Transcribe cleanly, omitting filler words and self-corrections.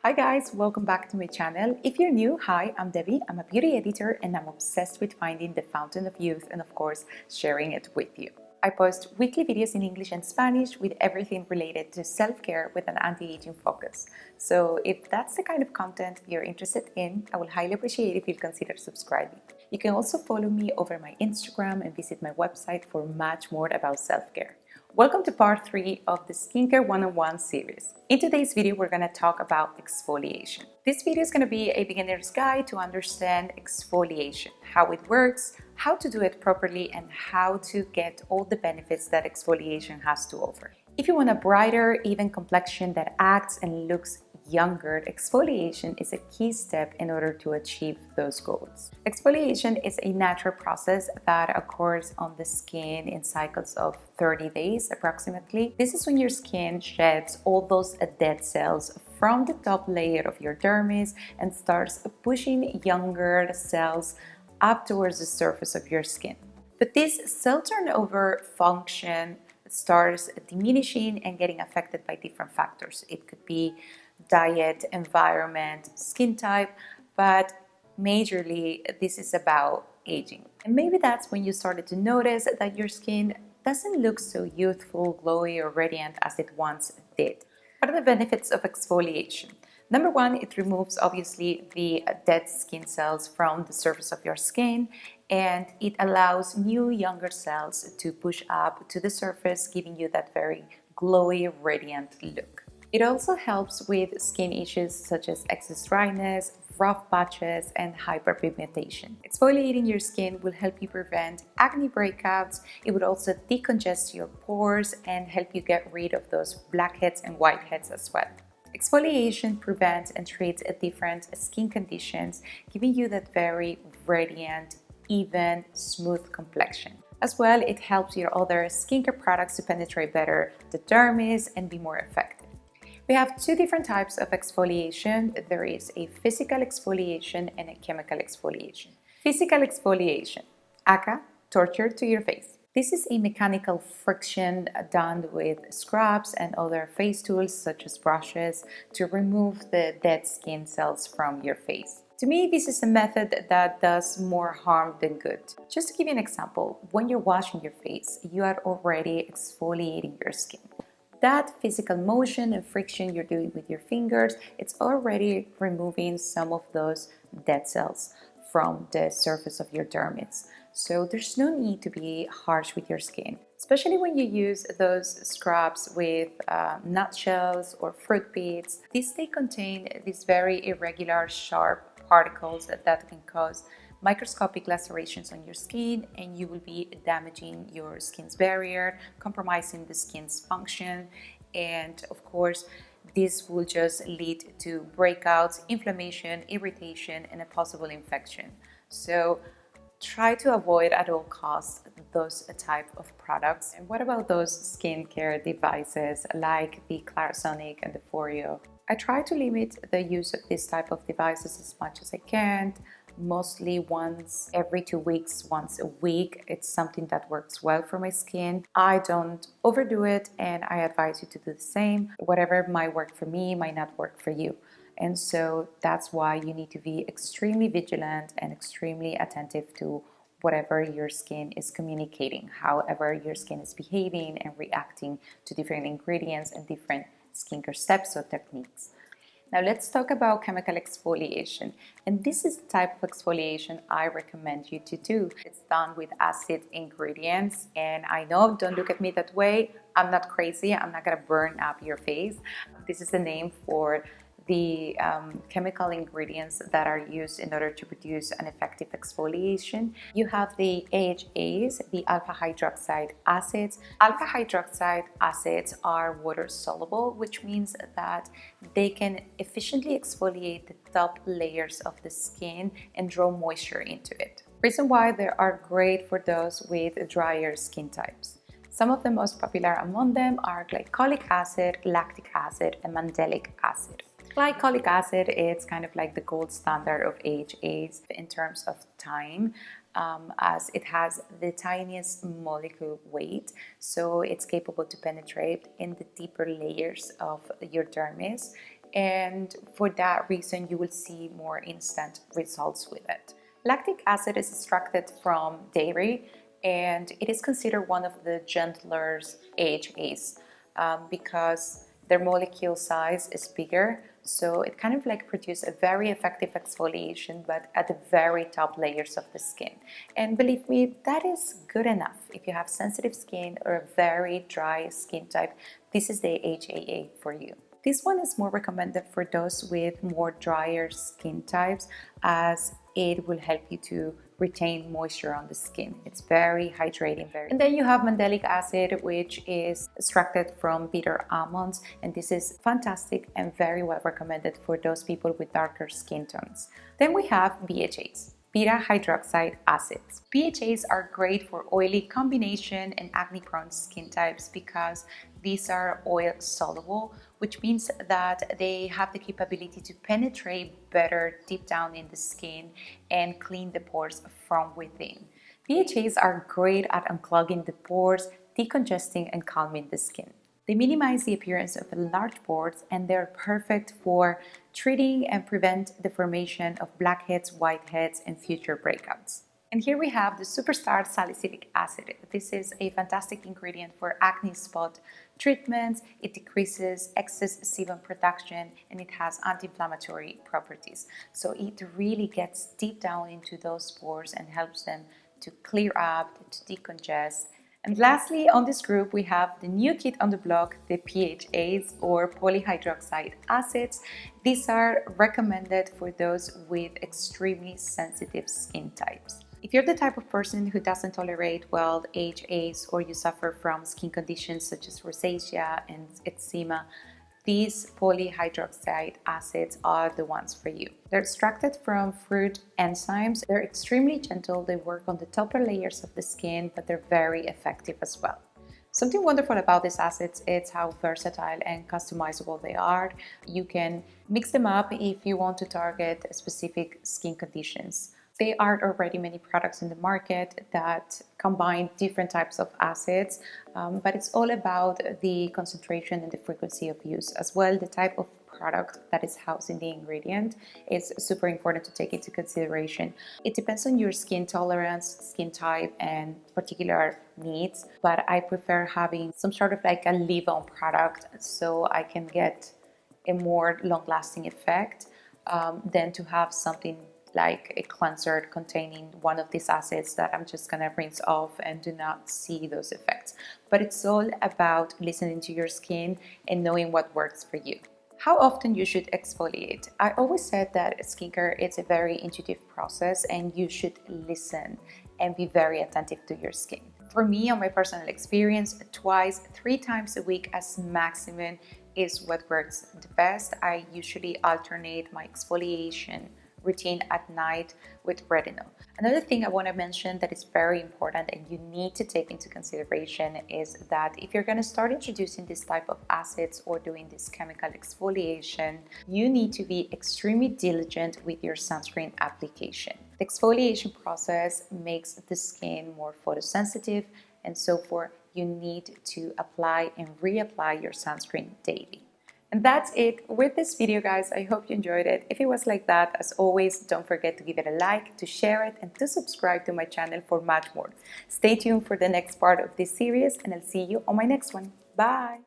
Hi guys, welcome back to my channel. If you're new, hi, I'm Debbie. I'm a beauty editor and I'm obsessed with finding the fountain of youth and of course sharing it with you. I post weekly videos in English and Spanish with everything related to self-care with an anti-aging focus. So if that's the kind of content you're interested in, I will highly appreciate if you'll consider subscribing. You can also follow me over my Instagram and visit my website for much more about self-care. Welcome to part 3 of the Skincare 101 series. In today's video, we're going to talk about exfoliation. This video is going to be a beginner's guide to understand exfoliation, how it works, how to do it properly, and how to get all the benefits that exfoliation has to offer. If you want a brighter, even complexion that acts and looks younger, exfoliation is a key step in order to achieve those goals. Exfoliation is a natural process that occurs on the skin in cycles of 30 days approximately. This is when your skin sheds all those dead cells from the top layer of your dermis and starts pushing younger cells up towards the surface of your skin. But this cell turnover function starts diminishing and getting affected by different factors. It could be diet, environment, skin type, but majorly this is about aging. And maybe that's when you started to notice that your skin doesn't look so youthful, glowy, or radiant as it once did. What are the benefits of exfoliation? Number one, it removes obviously the dead skin cells from the surface of your skin, and it allows new younger cells to push up to the surface, giving you that very glowy, radiant look. It also helps with skin issues such as excess dryness, rough patches, and hyperpigmentation. Exfoliating your skin will help you prevent acne breakouts. It would also decongest your pores and help you get rid of those blackheads and whiteheads as well. Exfoliation prevents and treats different skin conditions, giving you that very radiant, even, smooth complexion. As well, it helps your other skincare products to penetrate better the dermis and be more effective. We have two different types of exfoliation. There is a physical exfoliation and a chemical exfoliation. Physical exfoliation, aka torture to your face. This is a mechanical friction done with scrubs and other face tools such as brushes to remove the dead skin cells from your face. To me, this is a method that does more harm than good. Just to give you an example, when you're washing your face, you are already exfoliating your skin. That physical motion and friction you're doing with your fingers, it's already removing some of those dead cells from the surface of your dermis. So there's no need to be harsh with your skin, especially when you use those scrubs with nutshells or fruit pits. They contain these very irregular, sharp particles that can cause microscopic lacerations on your skin, and you will be damaging your skin's barrier, compromising the skin's function, and of course this will just lead to breakouts, inflammation, irritation, and a possible infection. So try to avoid at all costs those type of products. And what about those skincare devices like the Clarisonic and the Foreo? I try to limit the use of this type of devices as much as I can. Mostly once every 2 weeks, once a week. It's something that works well for my skin. I don't overdo it, and I advise you to do the same. Whatever might work for me might not work for you. And so that's why you need to be extremely vigilant and extremely attentive to whatever your skin is communicating, however your skin is behaving and reacting to different ingredients and different skincare steps or techniques. Now let's talk about chemical exfoliation, and this is the type of exfoliation I recommend you to do. It's done with acid ingredients, and I know, don't look at me that way, I'm not crazy, I'm not gonna burn up your face. This is the name for the chemical ingredients that are used in order to produce an effective exfoliation. You have the AHAs, the alpha hydroxide acids. Alpha hydroxide acids are water soluble, which means that they can efficiently exfoliate the top layers of the skin and draw moisture into it. Reason why they are great for those with drier skin types. Some of the most popular among them are glycolic acid, lactic acid, and mandelic acid. Glycolic acid is kind of like the gold standard of AHAs in terms of time, as it has the tiniest molecule weight, so it's capable to penetrate in the deeper layers of your dermis, and for that reason you will see more instant results with it. Lactic acid is extracted from dairy, and it is considered one of the gentler AHAs because their molecule size is bigger, so it kind of like produces a very effective exfoliation, but at the very top layers of the skin. And believe me, that is good enough. If you have sensitive skin or a very dry skin type, this is the AHA for you. This one is more recommended for those with more drier skin types, as it will help you to retain moisture on the skin. It's very hydrating. And then you have Mandelic acid, which is extracted from bitter almonds, and this is fantastic and very well recommended for those people with darker skin tones. Then we have BHAs, beta hydroxide acids. BHAs are great for oily combination and acne-prone skin types because these are oil soluble, which means that they have the capability to penetrate better deep down in the skin and clean the pores from within. BHAs are great at unclogging the pores, decongesting and calming the skin. They minimize the appearance of large pores, and they're perfect for treating and prevent the formation of blackheads, whiteheads, and future breakouts. And here we have the superstar salicylic acid. This is a fantastic ingredient for acne spot treatments. It decreases excess sebum production, and it has anti-inflammatory properties. So it really gets deep down into those pores and helps them to clear up, to decongest. And lastly, on this group, we have the new kid on the block, the PHAs or polyhydroxide acids. These are recommended for those with extremely sensitive skin types. If you're the type of person who doesn't tolerate well AHAs, or you suffer from skin conditions such as rosacea and eczema, these polyhydroxide acids are the ones for you. They're extracted from fruit enzymes. They're extremely gentle. They work on the upper layers of the skin, but they're very effective as well. Something wonderful about these acids is how versatile and customizable they are. You can mix them up if you want to target specific skin conditions. There are already many products in the market that combine different types of acids, but it's all about the concentration and the frequency of use. As well, the type of product that is housed in the ingredient is super important to take into consideration. It depends on your skin tolerance, skin type, and particular needs, but I prefer having some sort of like a leave-on product so I can get a more long-lasting effect than to have something like a cleanser containing one of these acids that I'm just gonna rinse off and do not see those effects. But it's all about listening to your skin and knowing what works for you. How often you should exfoliate? I always said that skincare is a very intuitive process, and you should listen and be very attentive to your skin. For me, on my personal experience, twice, 3 times a week as maximum is what works the best. I usually alternate my exfoliation routine at night with retinol. Another thing I want to mention that is very important and you need to take into consideration is that if you're going to start introducing this type of acids or doing this chemical exfoliation, you need to be extremely diligent with your sunscreen application. The exfoliation process makes the skin more photosensitive, and so forth. You need to apply and reapply your sunscreen daily. And that's it with this video, guys. I hope you enjoyed it. If it was like that, as always, don't forget to give it a like, to share it, and to subscribe to my channel for much more. Stay tuned for the next part of this series, and I'll see you on my next one. Bye!